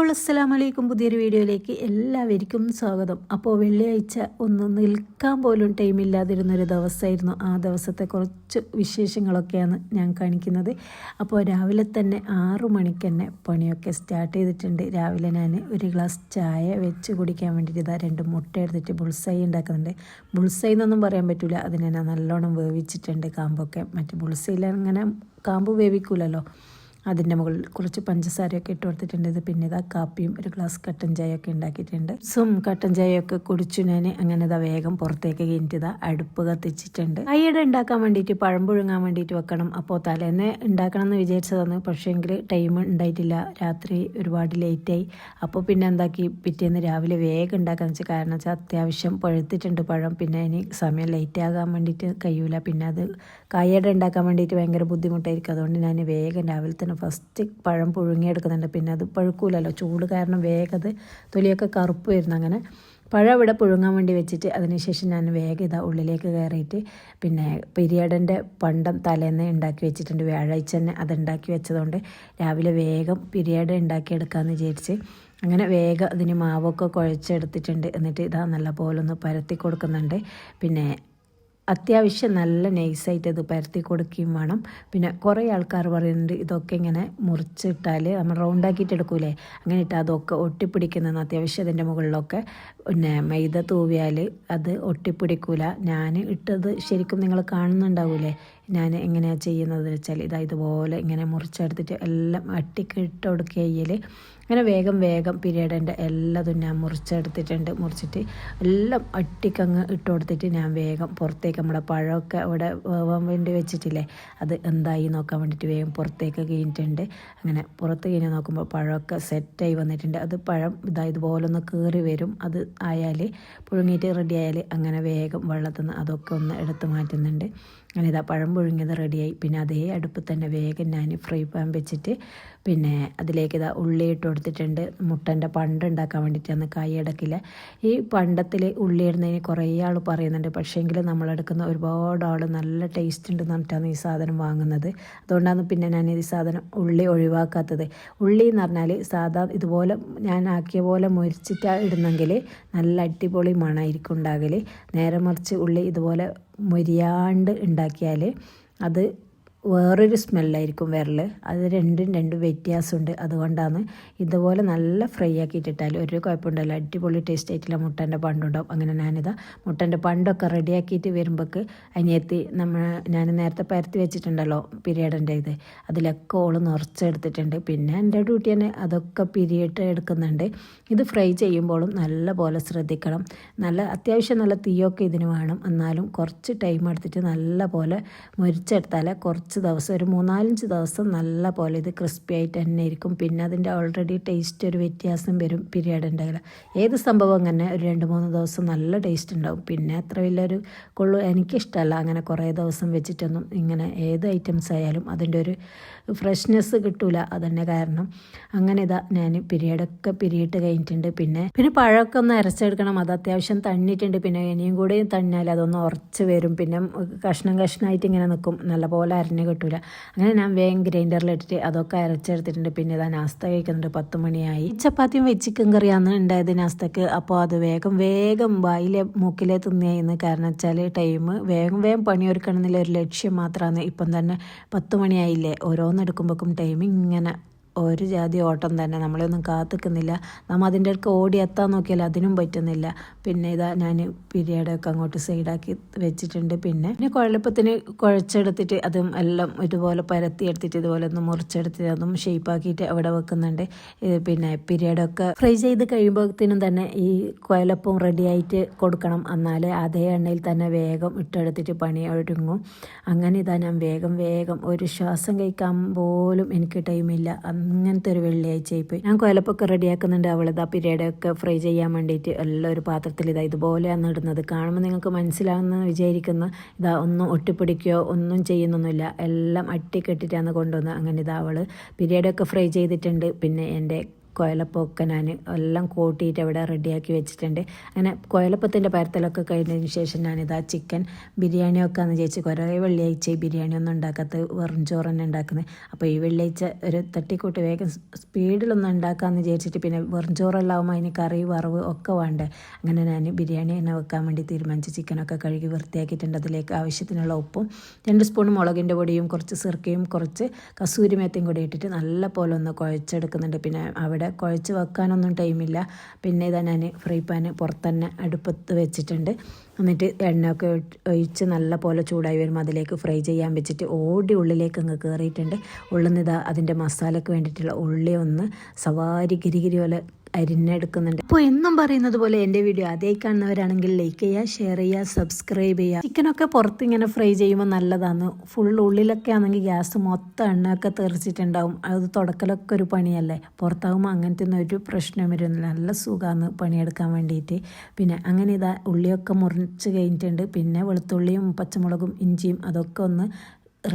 അപ്പോൾ അസ്സലാമു അലൈക്കും, പുതിയൊരു വീഡിയോയിലേക്ക് എല്ലാവർക്കും സ്വാഗതം. അപ്പോൾ വെള്ളിയാഴ്ച ഒന്ന് നിൽക്കാൻ പോലും ടൈമില്ലാതിരുന്നൊരു ദിവസമായിരുന്നു. ആ ദിവസത്തെ കുറച്ച് വിശേഷങ്ങളൊക്കെയാണ് ഞാൻ കാണിക്കുന്നത്. അപ്പോൾ രാവിലെ തന്നെ 6 മണിക്ക് തന്നെ പണിയൊക്കെ സ്റ്റാർട്ട് ചെയ്തിട്ടുണ്ട്. രാവിലെ ഞാൻ ഒരു ഗ്ലാസ് ചായ വെച്ച് കുടിക്കാൻ വേണ്ടിയിട്ട് 2 മുട്ട എടുത്തിട്ട് ബുൾസൈ ഉണ്ടാക്കുന്നുണ്ട്. ബുൾസൈ എന്നൊന്നും പറയാൻ പറ്റില്ല, അതിനെ ഞാൻ നല്ലോണം വേവിച്ചിട്ടുണ്ട്. കാമ്പൊക്കെ മറ്റേ ബുൾസൈയിൽ അങ്ങനെ കാമ്പ് വേവിക്കൂലല്ലോ, അതിൻ്റെ മുകളിൽ കുറച്ച് പഞ്ചസാരയൊക്കെ ഇട്ട് കൊടുത്തിട്ടുണ്ട്. പിന്നെ ഇതാ കാപ്പിയും ഒരു ഗ്ലാസ് കട്ടൻ ചായയൊക്കെ ഉണ്ടാക്കിയിട്ടുണ്ട്. കട്ടൻ ചായയൊക്കെ കുടിച്ചു ഞാൻ. അങ്ങനെ ഇതാ വേഗം പുറത്തേക്ക് കഴിഞ്ഞിട്ട് അടുപ്പ് കത്തിച്ചിട്ടുണ്ട്. അയ്യട ഉണ്ടാക്കാൻ വേണ്ടിയിട്ട് പഴം പുഴുങ്ങാൻ വേണ്ടിയിട്ട് വെക്കണം. അപ്പോൾ തലേന്ന് ഉണ്ടാക്കണം എന്ന് വിചാരിച്ചതാണ്, പക്ഷേങ്കിൽ ടൈം ഉണ്ടായിട്ടില്ല. രാത്രി ഒരുപാട് ലേറ്റായി. അപ്പോൾ പിന്നെ എന്താക്കി, പിറ്റേന്ന് രാവിലെ വേഗം ഉണ്ടാക്കാന്ന് വെച്ചാൽ, കാരണം വെച്ചാൽ അത്യാവശ്യം പഴുത്തിട്ടുണ്ട് പഴം. പിന്നെ ഇനി സമയം ലേറ്റ് ആകാൻ വേണ്ടിയിട്ട് കഴിയൂല. പിന്നെ അത് കായട ഉണ്ടാക്കാൻ വേണ്ടിയിട്ട് ഭയങ്കര ബുദ്ധിമുട്ടായിരിക്കും. അതുകൊണ്ട് ഞാൻ വേഗം രാവിലെ തന്നെ ഫസ്റ്റ് പഴം പുഴുങ്ങിയെടുക്കുന്നുണ്ട്. പിന്നെ അത് പഴുക്കൂലല്ലോ, ചൂട് കാരണം വേഗം അത് തൊലിയൊക്കെ കറുപ്പ് വരുന്നു. അങ്ങനെ പഴം ഇവിടെ പുഴുങ്ങാൻ വേണ്ടി വെച്ചിട്ട് അതിനുശേഷം ഞാൻ വേഗം ഇതാ ഉള്ളിലേക്ക് കയറിയിട്ട് പിന്നെ പിരിയടൻ്റെ പണ്ടം തലേന്ന് ഉണ്ടാക്കി വെച്ചിട്ടുണ്ട്. വ്യാഴാഴ്ച തന്നെ അത് ഉണ്ടാക്കി വെച്ചതുകൊണ്ട് രാവിലെ വേഗം പിരിയട ഉണ്ടാക്കിയെടുക്കാമെന്ന് വിചാരിച്ച് അങ്ങനെ വേഗം അതിന് മാവൊക്കെ കുഴച്ചെടുത്തിട്ടുണ്ട്. എന്നിട്ട് ഇതാ നല്ല പോലെ ഒന്ന് പരത്തി കൊടുക്കുന്നുണ്ട്. പിന്നെ അത്യാവശ്യം നല്ല നൈസായിട്ട് ഇത് പരത്തി കൊടുക്കുകയും വേണം. പിന്നെ കുറേ ആൾക്കാർ പറയുന്നുണ്ട് ഇതൊക്കെ ഇങ്ങനെ മുറിച്ചിട്ടാൽ നമ്മൾ റൗണ്ടാക്കിയിട്ട് എടുക്കൂലേ, അങ്ങനെ ഇട്ടാൽ അതൊക്കെ ഒട്ടിപ്പിടിക്കുന്നതെന്ന്. അത്യാവശ്യം അതിൻ്റെ മുകളിലൊക്കെ പിന്നെ മൈദ തൂവിയാൽ അത് ഒട്ടിപ്പിടിക്കൂല. ഞാൻ ഇട്ടത് ശരിക്കും നിങ്ങൾ കാണുന്നുണ്ടാവൂലേ ഞാൻ എങ്ങനെയാണ് ചെയ്യുന്നതെന്ന് വെച്ചാൽ, ഇതുപോലെ ഇങ്ങനെ മുറിച്ചെടുത്തിട്ട് എല്ലാം അട്ടിക്ക് ഇട്ട് കൊടുക്കുകയിൽ അങ്ങനെ വേഗം പിരിയടൻ്റെ എല്ലാതും ഞാൻ മുറിച്ചെടുത്തിട്ടുണ്ട്. മുറിച്ചിട്ട് എല്ലാം അട്ടിക്കങ്ങ് ഇട്ട് കൊടുത്തിട്ട് ഞാൻ വേഗം പുറത്തേക്ക്, നമ്മുടെ പഴമൊക്കെ അവിടെ വേവാൻ വേണ്ടി വെച്ചിട്ടില്ലേ, അത് എന്തായി നോക്കാൻ വേണ്ടിയിട്ട് വേഗം പുറത്തേക്ക് കഴിഞ്ഞിട്ടുണ്ട്. അങ്ങനെ പുറത്ത് കഴിഞ്ഞ് നോക്കുമ്പോൾ പഴമൊക്കെ സെറ്റായി വന്നിട്ടുണ്ട്. അത് പഴം ഇതുപോലെ ഒന്ന് കയറി വരും. അത് ആയാൽ പുഴുങ്ങിയിട്ട് റെഡി ആയാൽ അങ്ങനെ വേഗം വെള്ളത്തിൽ നിന്ന് അതൊക്കെ ഒന്ന് എടുത്ത് മാറ്റുന്നുണ്ട്. അങ്ങനെ പഴം പുഴുങ്ങിയത് റെഡിയായി. പിന്നെ അതേ അടുപ്പിൽ തന്നെ വേഗം ഞാൻ ഫ്രൈ പാൻ വെച്ചിട്ട് പിന്നെ അതിലേക്ക് ഉള്ളി ഇട്ട് കൊടുത്തിട്ടുണ്ട്. മുട്ടൻ്റെ പണ്ട് ഉണ്ടാക്കാൻ വേണ്ടിയിട്ടാണ്, കായ് അടക്കില്ല. ഈ പണ്ടത്തിൽ ഉള്ളി ഇടുന്നതിന് കുറേ ആൾ പറയുന്നുണ്ട്, പക്ഷേങ്കിൽ നമ്മളെടുക്കുന്ന ഒരുപാട് ആൾ നല്ല ടേസ്റ്റ് ഉണ്ടെന്ന് പറഞ്ഞിട്ടാണ് ഈ സാധനം വാങ്ങുന്നത്. അതുകൊണ്ടാണ് പിന്നെ ഞാൻ ഈ സാധനം ഉള്ളി ഒഴിവാക്കാത്തത്. ഉള്ളി എന്ന് പറഞ്ഞാൽ സാധാ ഇതുപോലെ ഞാൻ ആക്കിയ പോലെ മുരിച്ചിട്ട് ഇടുന്നെങ്കിൽ നല്ല അടിപൊളി മണമായിരിക്കും ഉണ്ടാകൽ. നേരെ മറിച്ച് ഉള്ളി ഇതുപോലെ മുരിയാണ്ട് ഉണ്ടാക്കിയാൽ അത് വേറൊരു സ്മെല്ലായിരിക്കും വരൽ. അത് രണ്ടും വ്യത്യാസമുണ്ട്. അതുകൊണ്ടാണ് ഇതുപോലെ നല്ല ഫ്രൈ ആക്കിയിട്ടിട്ടാൽ ഒരു കുഴപ്പമുണ്ടല്ലോ, അടിപൊളി ടേസ്റ്റ് ആയിട്ടുള്ള മുട്ടൻ്റെ പണ്ടുണ്ടാവും. അങ്ങനെ ഞാനിതാ മുട്ടൻ്റെ പണ്ടൊക്കെ റെഡിയാക്കിയിട്ട് വരുമ്പോൾക്ക് അനിയത്തി ഞാൻ നേരത്തെ പരത്തി വെച്ചിട്ടുണ്ടല്ലോ പിരിയടൻ്റെ അതിലൊക്കെ ഓള് നിറച്ചെടുത്തിട്ടുണ്ട്. പിന്നെ എൻ്റെ ഡ്യൂട്ടി തന്നെ അതൊക്കെ പിരിയിട്ട് എടുക്കുന്നുണ്ട്. ഇത് ഫ്രൈ ചെയ്യുമ്പോഴും നല്ല പോലെ ശ്രദ്ധിക്കണം. അത്യാവശ്യം നല്ല തീയൊക്കെ ഇതിന് വേണം. എന്നാലും കുറച്ച് ടൈം എടുത്തിട്ട് നല്ല പോലെ മുരിച്ചെടുത്താൽ കുറച്ച് ദിവസം, ഒരു 3-4 ദിവസം നല്ല പോലെ ഇത് ക്രിസ്പി ആയിട്ട് തന്നെ ഇരിക്കും. പിന്നെ അതിൻ്റെ ഓൾറെഡി ടേസ്റ്റ് ഒരു വ്യത്യാസം വരും പിരിയടൻ്റെ. ഏത് സംഭവം അങ്ങനെ ഒരു 2-3 ദിവസം നല്ല ടേസ്റ്റ് ഉണ്ടാവും. പിന്നെ അത്ര വലിയൊരു എനിക്കിഷ്ടമല്ല അങ്ങനെ കുറേ ദിവസം വെച്ചിട്ടൊന്നും. ഇങ്ങനെ ഏത് ഐറ്റംസ് ആയാലും അതിൻ്റെ ഒരു ഫ്രഷ്നെസ് കിട്ടൂല. അതന്നെ കാരണം അങ്ങനെ ഞാൻ പിരിയടൊക്കെ പിരിയിട്ട് കഴിഞ്ഞിട്ടുണ്ട്. പിന്നെ പഴമൊക്കെ ഒന്ന് അരച്ചെടുക്കണം. അത് അത്യാവശ്യം തണ്ണിയിട്ടുണ്ട്. പിന്നെ ഇനിയും കൂടി തണ്ണിയാൽ അതൊന്ന് ഉറച്ച് വരും. പിന്നെ കഷ്ണമായിട്ട് ഇങ്ങനെ നിൽക്കും, നല്ലപോലെ അരഞ്ഞ് കിട്ടൂല. അങ്ങനെ ഞാൻ വേഗം ഗ്രൈൻഡറിലിട്ടിട്ട് അതൊക്കെ അരച്ചെടുത്തിട്ടുണ്ട്. പിന്നെ നാസ്ത കഴിക്കുന്നുണ്ട്. 10 മണിയായി. ചപ്പാത്തിയും ചിക്കൻ കറിയാണ് ഉണ്ടായത് നാസ്തക്ക്. അപ്പോൾ അത് വേഗം വായിലെ മൂക്കിലെ തിന്നിയായിരുന്നു. കാരണം വെച്ചാൽ ടൈം വേഗം പണിയൊരുക്കണം എന്നുള്ള ഒരു ലക്ഷ്യം മാത്രമാണ്. ഇപ്പം തന്നെ 10 മണിയായില്ലേ, ഓരോന്നെടുക്കുമ്പോഴേക്കും ടൈം ഇങ്ങനെ ഒരു ജാതി ഓട്ടം തന്നെ. നമ്മളൊന്നും കാത്തിക്കുന്നില്ല. അതിൻ്റെ അടുക്ക് ഓടി എത്താൻ നോക്കിയാൽ അതിനും പറ്റുന്നില്ല. പിന്നെ ഞാൻ പിരിയടൊക്കെ അങ്ങോട്ട് സൈഡാക്കി വെച്ചിട്ടുണ്ട്. പിന്നെ കുഴപ്പത്തിന് കുഴച്ചെടുത്തിട്ട് അതും എല്ലാം ഇതുപോലെ പരത്തി എടുത്തിട്ട് ഇതുപോലെ ഒന്ന് മുറിച്ചെടുത്തിട്ട് അതും ഷേപ്പാക്കിയിട്ട് അവിടെ വെക്കുന്നുണ്ട്. പിന്നെ പിരിയടൊക്കെ ഫ്രൈ ചെയ്ത് കഴിയുമ്പോഴത്തേനും തന്നെ ഈ കുഴലപ്പവും റെഡിയായിട്ട് കൊടുക്കണം. എന്നാൽ അതേ എണ്ണയിൽ തന്നെ വേഗം ഇട്ടെടുത്തിട്ട് പണി ഒരുങ്ങും. അങ്ങനെ ഞാൻ വേഗം ഒരു ശ്വാസം കഴിക്കാൻ പോലും എനിക്ക് ടൈമില്ല. അങ്ങനത്തെ ഒരു വെള്ളിയാഴ്ചയായിപ്പോയി. ഞാൻ കുഴലപ്പൊക്കെ റെഡിയാക്കുന്നുണ്ട്. അവളിതാ പിരിയടൊക്കെ ഫ്രൈ ചെയ്യാൻ വേണ്ടിയിട്ട് എല്ലാം ഒരു പാത്രത്തിൽ ഇതുപോലെയാണ് ഇടുന്നത്. കാണുമ്പോൾ നിങ്ങൾക്ക് മനസ്സിലാവുമെന്ന് വിചാരിക്കുന്നു. ഒന്നും ഒട്ടിപ്പിടിക്കുകയോ ഒന്നും ചെയ്യുന്നൊന്നുമില്ല, എല്ലാം അട്ടിക്കെട്ടിട്ടാണ് കൊണ്ടുവന്നത്. അങ്ങനെ അവൾ പിരിയടൊക്കെ ഫ്രൈ ചെയ്തിട്ടുണ്ട്. പിന്നെ എൻ്റെ കുഴലപ്പമൊക്കെ ഞാൻ എല്ലാം കൂട്ടിയിട്ട് അവിടെ റെഡിയാക്കി വെച്ചിട്ടുണ്ട്. അങ്ങനെ കുഴലപ്പത്തിൻ്റെ പരത്തലൊക്കെ കഴിഞ്ഞതിന് ശേഷം ഞാനിതാ ചിക്കൻ ബിരിയാണി വെക്കാമെന്ന് വിചാരിച്ച് കുറേ വെള്ളിയാഴ്ച ബിരിയാണി ഒന്നും ഉണ്ടാക്കാത്ത വെറും ചോറ് തന്നെ ഉണ്ടാക്കുന്നത്. അപ്പോൾ ഈ വെള്ളിയാഴ്ച ഒരു തട്ടിക്കൂട്ട് വേഗം സ്പീഡിലൊന്നും ഉണ്ടാക്കാമെന്ന് വിചാരിച്ചിട്ട് പിന്നെ വെറും ചോറെല്ലാം ആകുമ്പോൾ അതിന് കറി വറവ് ഒക്കെ വേണ്ടേ. അങ്ങനെ ഞാൻ ബിരിയാണി തന്നെ വെക്കാൻ വേണ്ടി തീരുമാനിച്ച് ചിക്കനൊക്കെ കഴുകി വൃത്തിയാക്കിയിട്ടുണ്ട്. അതിലേക്ക് ആവശ്യത്തിനുള്ള ഉപ്പും 2 സ്പൂൺ മുളകിൻ്റെ പൊടിയും കുറച്ച് സിർക്കയും കുറച്ച് കസൂരി മേത്തിയും കൂടി ഇട്ടിട്ട് നല്ല പോലെ ഒന്ന് കുഴച്ചെടുക്കുന്നുണ്ട്. പിന്നെ അവിടെ കുഴച്ച് വെക്കാനൊന്നും ടൈമില്ല. പിന്നെ ഇതാ ഞാൻ ഫ്രൈ പാന് പുറത്തന്നെ അടുപ്പത്ത് വെച്ചിട്ടുണ്ട്. എന്നിട്ട് എണ്ണയൊക്കെ ഒഴിച്ച് നല്ല പോലെ ചൂടായി വരുമ്പോൾ അതിലേക്ക് ഫ്രൈ ചെയ്യാൻ വെച്ചിട്ട് ഉള്ളിലേക്ക് അങ്ങ് കയറിയിട്ടുണ്ട്. ഉള്ളിൽ അതിൻ്റെ മസാലയ്ക്ക് വേണ്ടിയിട്ടുള്ള ഉള്ളി ഒന്ന് സവാരി ഗിരിഗിരി പോലെ അരിഞ്ഞെടുക്കുന്നുണ്ട്. അപ്പോൾ എന്നും പറയുന്നത് പോലെ എൻ്റെ വീഡിയോ ആദ്യമായി കാണുന്നവരാണെങ്കിൽ ലൈക്ക് ചെയ്യുക, ഷെയർ ചെയ്യുക, സബ്സ്ക്രൈബ് ചെയ്യുക. ചിക്കനൊക്കെ പുറത്ത് ഇങ്ങനെ ഫ്രൈ ചെയ്യുമ്പോൾ നല്ലതാണ്. ഫുൾ ഉള്ളിലൊക്കെ ആണെങ്കിൽ ഗ്യാസ് മൊത്തം എണ്ണയൊക്കെ തെറിച്ചിട്ടുണ്ടാവും. അത് തുടക്കലൊക്കെ ഒരു പണിയല്ലേ. പുറത്താകുമ്പോൾ അങ്ങനത്തെ ഒന്നും ഒരു പ്രശ്നം വരുന്നില്ല. നല്ല സുഖമാണ് പണിയെടുക്കാൻ വേണ്ടിയിട്ട്. പിന്നെ അങ്ങനെ ഇതാ ഉള്ളിയൊക്കെ മുറിച്ച് കഴിഞ്ഞിട്ടുണ്ട്. പിന്നെ വെളുത്തുള്ളിയും പച്ചമുളകും ഇഞ്ചിയും അതൊക്കെ ഒന്ന്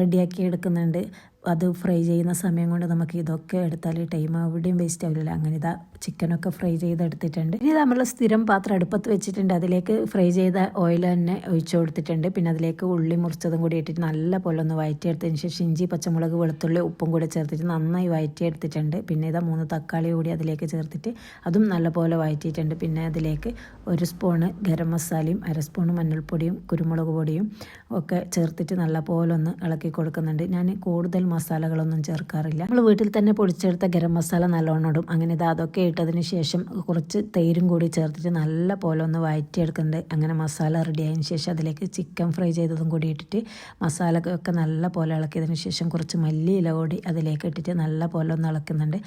റെഡിയാക്കി എടുക്കുന്നുണ്ട്. അത് ഫ്രൈ ചെയ്യുന്ന സമയം കൊണ്ട് നമുക്ക് ഇതൊക്കെ എടുത്താൽ ടൈം എവിടെയും വേസ്റ്റ് ആവില്ല. അങ്ങനെ ഇതാ ചിക്കനൊക്കെ ഫ്രൈ ചെയ്തെടുത്തിട്ടുണ്ട്. ഇനി നമ്മൾ സ്ഥിരം പാത്രം അടുപ്പത്ത് വെച്ചിട്ടുണ്ട്. അതിലേക്ക് ഫ്രൈ ചെയ്ത ഓയിൽ തന്നെ ഒഴിച്ചു കൊടുത്തിട്ടുണ്ട്. പിന്നെ അതിലേക്ക് ഉള്ളി മുറിച്ചതും കൂടി ഇട്ടിട്ട് നല്ല പോലെ ഒന്ന് വഴറ്റിയെടുത്തതിന് ശേഷം ഇഞ്ചി പച്ചമുളക് വെളുത്തുള്ളി ഉപ്പും കൂടി ചേർത്തിട്ട് നന്നായി വഴറ്റിയെടുത്തിട്ടുണ്ട്. പിന്നെ ഇതാ 3 തക്കാളി കൂടി അതിലേക്ക് ചേർത്തിട്ട് അതും നല്ല പോലെ വഴറ്റിയിട്ടുണ്ട്. പിന്നെ അതിലേക്ക് 1 സ്പൂണ് ഗരം മസാലയും 1/2 സ്പൂണ് മഞ്ഞൾപ്പൊടിയും കുരുമുളക് പൊടിയും ഒക്കെ ചേർത്തിട്ട് നല്ല പോലെ ഒന്ന് ഇളക്കി കൊടുക്കുന്നുണ്ട്. ഞാൻ കൂടുതൽ മസാലകളൊന്നും ചേർക്കാറില്ല. നമ്മൾ വീട്ടിൽ തന്നെ പൊടിച്ചെടുത്ത ഗരം മസാല നല്ലോണം ഇടും. അങ്ങനെ അതൊക്കെ ഇട്ടതിന് ശേഷം കുറച്ച് തൈരും കൂടി ചേർത്തിട്ട് നല്ല പോലെ ഒന്ന് വഴറ്റിയെടുക്കുന്നുണ്ട്. അങ്ങനെ മസാല റെഡി ആയതിനു ശേഷം അതിലേക്ക് ചിക്കൻ ഫ്രൈ ചെയ്തതും കൂടി ഇട്ടിട്ട് മസാല ഒക്കെ നല്ല പോലെ ഇളക്കിയതിന് ശേഷം കുറച്ച് മല്ലിയില കൂടി അതിലേക്ക് ഇട്ടിട്ട് നല്ല പോലെ ഒന്ന് ഇളക്കുന്നുണ്ട്.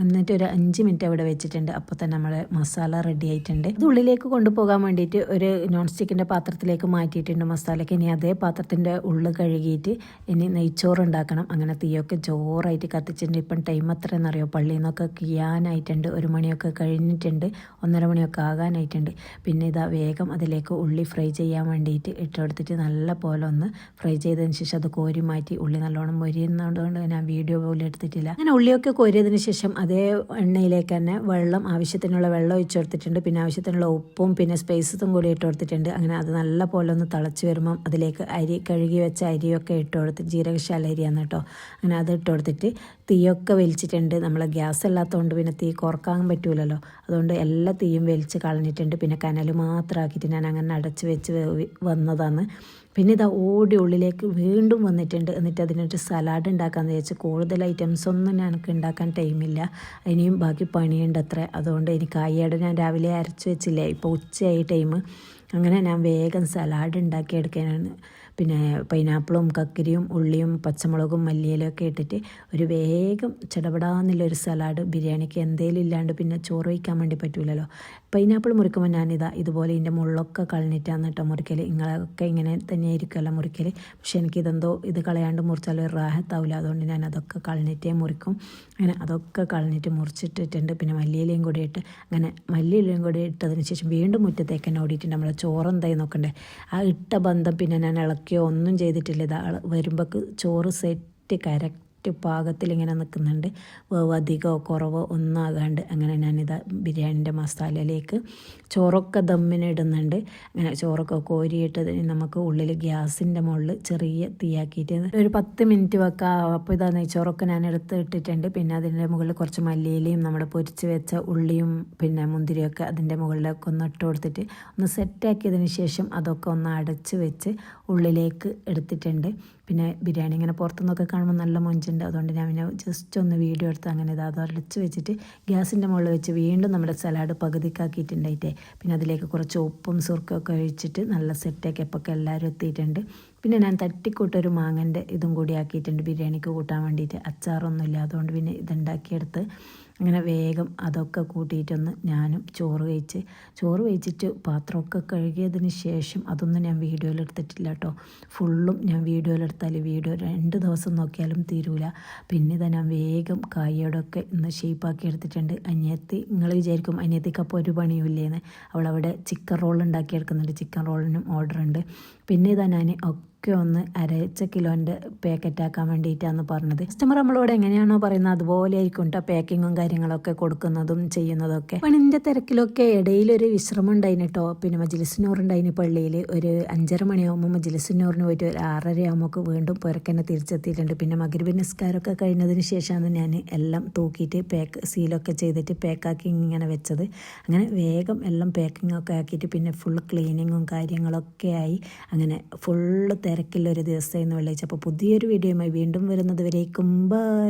എന്നിട്ട് ഒരു 5 മിനിറ്റ് അവിടെ വെച്ചിട്ടുണ്ട്. അപ്പോൾ തന്നെ നമ്മുടെ മസാല റെഡി ആയിട്ടുണ്ട്. ഇത് ഉള്ളിലേക്ക് കൊണ്ടുപോകാൻ വേണ്ടിയിട്ട് ഒരു നോൺ സ്റ്റിക്കിൻ്റെ പാത്രത്തിലേക്ക് മാറ്റിയിട്ടുണ്ട് മസാലയ്ക്ക്. ഇനി അതേ പാത്രത്തിൻ്റെ ഉള്ളു കഴുകിയിട്ട് ഇനി നെയ്ച്ചോറ് ഉണ്ടാക്കണം. അങ്ങനെ തീയൊക്കെ ജോറായിട്ട് കത്തിച്ചിട്ടുണ്ട്. ഇപ്പം ടൈം എത്രയെന്നറിയോ? പള്ളിയിൽ നിന്നൊക്കെ കിയാനായിട്ടുണ്ട്. 1 മണിയൊക്കെ കഴിഞ്ഞിട്ടുണ്ട്. 1:30 മണിയൊക്കെ ആകാനായിട്ടുണ്ട്. പിന്നെ ഇതാ വേഗം അതിലേക്ക് ഉള്ളി ഫ്രൈ ചെയ്യാൻ വേണ്ടിയിട്ട് ഇട്ടെടുത്തിട്ട് നല്ല പോലെ ഒന്ന് ഫ്രൈ ചെയ്തതിന് ശേഷം അത് കോരി മാറ്റി. ഉള്ളി നല്ലോണം മൊരിയുന്നതുകൊണ്ട് ഞാൻ വീഡിയോ പോലും എടുത്തിട്ടില്ല. അങ്ങനെ ഉള്ളിയൊക്കെ കോരിയതിന് ശേഷം അതേ എണ്ണയിലേക്ക് തന്നെ ആവശ്യത്തിനുള്ള വെള്ളം ഒഴിച്ചു കൊടുത്തിട്ടുണ്ട്. പിന്നെ ആവശ്യത്തിനുള്ള ഉപ്പും പിന്നെ സ്പൈസസും കൂടി ഇട്ട് കൊടുത്തിട്ടുണ്ട്. അങ്ങനെ അത് നല്ല പോലെ ഒന്ന് തിളച്ച് വരുമ്പം അതിലേക്ക് അരി കഴുകി വെച്ച അരിയൊക്കെ ഇട്ട് കൊടുത്ത് ജീരകശാല അരിയാണ് കേട്ടോ. അങ്ങനെ അത് ഇട്ട് കൊടുത്തിട്ട് തീയൊക്കെ വലിച്ചിട്ടുണ്ട്. നമ്മൾ ഗ്യാസ് അല്ലാത്തതുകൊണ്ട് പിന്നെ തീ കുറക്കാൻ പറ്റൂലല്ലോ. അതുകൊണ്ട് എല്ലാ തീയും വലിച്ച് കളഞ്ഞിട്ടുണ്ട്. പിന്നെ കനൽ മാത്രമാക്കിയിട്ട് ഞാൻ അങ്ങനെ അടച്ച് വെച്ച് വന്നതാണ്. പിന്നെ ഇതാ ഉള്ളിലേക്ക് വീണ്ടും വന്നിട്ടുണ്ട്. എന്നിട്ട് അതിനൊരു സലാഡ് ഉണ്ടാക്കാമെന്ന് വിചാരിച്ചു. കൂടുതൽ ഐറ്റംസ് ഒന്നും എനിക്ക് ഉണ്ടാക്കാൻ ടൈമില്ല. ഇനിയും ബാക്കി പണിയുണ്ട് അത്ര. അതുകൊണ്ട് എനിക്ക് കായ്യാട് ഞാൻ രാവിലെ അരച്ച് വെച്ചില്ലേ, ഇപ്പോൾ ഉച്ചയായി ടൈം. അങ്ങനെ ഞാൻ വേഗം സലാഡ് ഉണ്ടാക്കിയെടുക്കാനാണ്. പിന്നെ പൈനാപ്പിളും കക്കരിയും ഉള്ളിയും പച്ചമുളകും മല്ലിയിലൊക്കെ ഇട്ടിട്ട് ഒരു വേഗം ചടപടാന്നുള്ളൊരു സലാഡ്. ബിരിയാണിക്ക് എന്തേലും ഇല്ലാണ്ട് പിന്നെ ചോറ് വയ്ക്കാൻ വേണ്ടി പറ്റൂലല്ലോ. പൈനാപ്പിൾ മുറിക്കുമ്പോൾ ഞാനിതാ ഇതുപോലെ ഇതിൻ്റെ മുള്ളൊക്കെ കളഞ്ഞിട്ടാണ് കേട്ടോ മുറിക്കൽ. നിങ്ങളൊക്കെ ഇങ്ങനെ തന്നെയായിരിക്കുമല്ലോ മുറിക്കൽ. പക്ഷെ എനിക്കിതെന്തോ ഇത് കളയാണ്ട് മുറിച്ചാൽ ഒരു റാഹത്താവില്ല. അതുകൊണ്ട് ഞാൻ അതൊക്കെ കളഞ്ഞിട്ടേ മുറിക്കും. അങ്ങനെ അതൊക്കെ കളഞ്ഞിട്ട് മുറിച്ചിട്ടിട്ടുണ്ട്. പിന്നെ മല്ലിയിലയും കൂടി ഇട്ട് അങ്ങനെ മല്ലിയിലയും കൂടി ഇട്ടതിന് ശേഷം വീണ്ടും മുറ്റത്തേക്ക് തന്നെ ഓടിയിട്ടുണ്ട്. നമ്മളെ ചോറെന്തായി നോക്കണ്ടേ. ആ ഇട്ട ബന്ധം പിന്നെ ഞാൻ ഇളക്കിയോ ഒന്നും ചെയ്തിട്ടില്ല. ഇത് വരുമ്പോൾക്ക് ചോറ് സെറ്റ് കറക്റ്റ് പാകത്തിലിങ്ങനെ നിൽക്കുന്നുണ്ട്. വേവ് അധികമോ കുറവോ ഒന്നും ആകാണ്ട്. അങ്ങനെ ഞാനിതാ ബിരിയാണിൻ്റെ മസാലയിലേക്ക് ചോറൊക്കെ ദമ്മിന് ഇടുന്നുണ്ട്. അങ്ങനെ ചോറൊക്കെ കോരിയിട്ട് നമുക്ക് ഉള്ളിൽ ഗ്യാസിൻ്റെ മുകളിൽ ചെറിയ തീയാക്കിയിട്ട് ഒരു 10 മിനിറ്റ് വെക്കാം. അപ്പോൾ ഇതാ നെയ്ച്ചോറൊക്കെ ഞാൻ എടുത്ത് ഇട്ടിട്ടുണ്ട്. പിന്നെ അതിൻ്റെ മുകളിൽ കുറച്ച് മല്ലിയിലയും നമ്മൾ പൊരിച്ച് വെച്ച ഉള്ളിയും പിന്നെ മുന്തിരിയൊക്കെ അതിൻ്റെ മുകളിലൊക്കെ ഒന്ന് ഇട്ട് കൊടുത്തിട്ട് ഒന്ന് സെറ്റാക്കിയതിന് ശേഷം അതൊക്കെ ഒന്ന് അടച്ച് വെച്ച് ഉള്ളിലേക്ക് എടുത്തിട്ടുണ്ട്. പിന്നെ ബിരിയാണി ഇങ്ങനെ പുറത്തുനിന്നൊക്കെ കാണുമ്പോൾ നല്ല മൊഞ്ചുണ്ട്. അതുകൊണ്ട് ഞാൻ പിന്നെ ജസ്റ്റ് ഒന്ന് വീഡിയോ എടുത്ത് അങ്ങനെ അത് അടച്ച് വെച്ചിട്ട് ഗ്യാസിൻ്റെ മുകളിൽ വെച്ച് വീണ്ടും നമ്മുടെ സലാഡ് പകുതിക്കാക്കിയിട്ടുണ്ടായിട്ടേ. പിന്നെ അതിലേക്ക് കുറച്ച് ഉപ്പും സുർക്കൊക്കെ ഒഴിച്ചിട്ട് നല്ല സെറ്റാക്കി അപ്പൊക്കെ എല്ലാവരും എത്തിയിട്ടുണ്ട്. പിന്നെ ഞാൻ തട്ടിക്കൂട്ടൊരു മാങ്ങൻ്റെ ഇതും കൂടി ആക്കിയിട്ടുണ്ട് ബിരിയാണിക്ക് കൂട്ടാൻ വേണ്ടിയിട്ട്. അച്ചാറൊന്നുമില്ല, അതുകൊണ്ട് പിന്നെ ഇതുണ്ടാക്കിയെടുത്ത് അങ്ങനെ വേഗം അതൊക്കെ കൂട്ടിയിട്ടൊന്ന് ഞാനും ചോറ് കഴിച്ചിട്ട് പാത്രമൊക്കെ കഴുകിയതിന് ശേഷം അതൊന്നും ഞാൻ വീഡിയോയിലെടുത്തിട്ടില്ല കേട്ടോ. ഫുള്ളും ഞാൻ വീഡിയോയിലെടുത്താൽ വീഡിയോ 2 ദിവസം നോക്കിയാലും തീരൂല. പിന്നെ ഇതാ ഞാൻ വേഗം കായോടൊക്കെ ഇന്ന് ഷേപ്പാക്കി എടുത്തിട്ടുണ്ട്. അനിയത്തി നിങ്ങൾ വിചാരിക്കും അനിയത്തിക്ക് അപ്പോൾ ഒരു പണിയുമില്ലേന്ന്. അവളവിടെ ചിക്കൻ റോൾ ഉണ്ടാക്കിയെടുക്കുന്നുണ്ട്. ചിക്കൻ റോളിനും ഓർഡർ ഉണ്ട്. പിന്നെ ഇതാ ഞാൻ ഒക്കെ ഒന്ന് അരച്ച കിലോൻ്റെ പാക്കറ്റ് ആക്കാൻ വേണ്ടിയിട്ടാണ് പറഞ്ഞത്. കസ്റ്റമർ നമ്മളോട് എങ്ങനെയാണോ പറയുന്നത് അതുപോലെ ആയിരിക്കും കേട്ടോ പാക്കിങ്ങും കാര്യങ്ങളൊക്കെ കൊടുക്കുന്നതും ചെയ്യുന്നതൊക്കെ. പണിൻ്റെ തിരക്കിലൊക്കെ ഇടയിലൊരു വിശ്രമം ഉണ്ടായിന് കേട്ടോ. പിന്നെ മജ്ലിസുന്നൂറുണ്ടായിന് പള്ളിയിൽ. ഒരു 5:30 മണിയാകുമ്പോൾ മജ്ലിസുന്നൂറിന് പോയിട്ട് ഒരു 6:30 ആകുമ്പോൾ വീണ്ടും പുരക്കന്നെ തിരിച്ചെത്തിയിട്ടുണ്ട്. പിന്നെ മഗ്‌രിബ് നിസ്കാരമൊക്കെ കഴിഞ്ഞതിന് ശേഷമാണ് ഞാൻ എല്ലാം തൂക്കിയിട്ട് സീലൊക്കെ ചെയ്തിട്ട് പാക്കാക്കി ഇങ്ങനെ വെച്ചത്. അങ്ങനെ വേഗം എല്ലാം പാക്കിംഗ് ഒക്കെ ആക്കിയിട്ട് പിന്നെ ഫുൾ ക്ലീനിങ്ങും കാര്യങ്ങളൊക്കെ ആയി. അങ്ങനെ ഫുള്ള് തിരക്കില്ലൊരു ദിവസമായിരുന്നു വെള്ളിയാഴ്ച. അപ്പോൾ പുതിയൊരു വീഡിയോയുമായി വീണ്ടും വരുന്നത് വരേക്കും ബൈ.